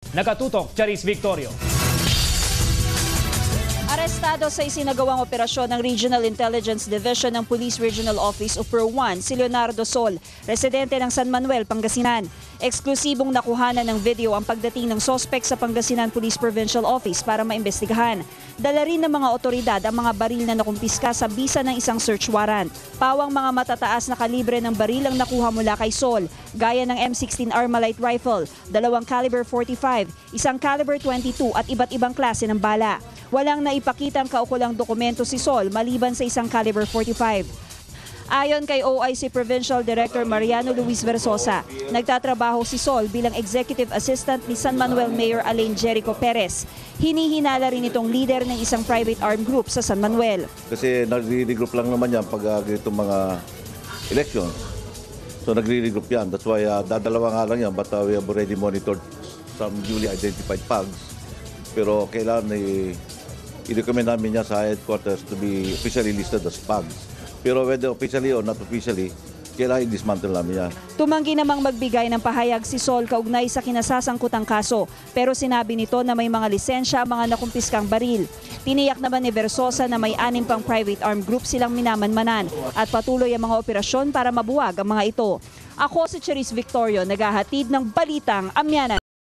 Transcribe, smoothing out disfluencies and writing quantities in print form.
Nakatutok, Charis Victorio. Arestado sa isinagawang operasyon ng Regional Intelligence Division ng Police Regional Office o PRO-1 si Leonardo Sol, residente ng San Manuel, Pangasinan. Eksklusibong nakuhanan ng video ang pagdating ng sospek sa Pangasinan Police Provincial Office para maimbestigahan. Dala rin ng mga otoridad ang mga baril na nakumpiska sa bisa ng isang search warrant. Pawang mga matataas na kalibre ng baril ang nakuha mula kay Sol, gaya ng M16 Armalite rifle, 2 caliber 45, isang caliber 22 at iba't ibang klase ng bala. Walang naipakitang kaukulang dokumento si Sol maliban sa isang caliber 45. Ayon kay OIC Provincial Director Mariano Luis Versosa, nagtatrabaho si Sol bilang Executive Assistant ni San Manuel Mayor Alain Jerico Perez. Hinihinala rin itong leader ng isang private armed group sa San Manuel. Kasi nagre-regroup lang naman yan pag ganitong mga elections. So nagre-regroup yan. That's why dadalawa nga lang yan, but we have already monitored some newly identified pugs. Pero kailangan i-recommend namin niya sa headquarters to be officially listed as pugs. Pero whether officially or not officially, kailangan i-dismantle namin yan. Tumanggi namang magbigay ng pahayag si Sol kaugnay sa kinasasangkutang kaso, pero sinabi nito na may mga lisensya ang mga nakumpiskang baril. Tiniyak naman ni Versosa na may 6 pang private armed group silang minamanmanan at patuloy ang mga operasyon para mabuwag ang mga ito. Ako si Charis Victorio, naghahatid ng Balitang Amyanan.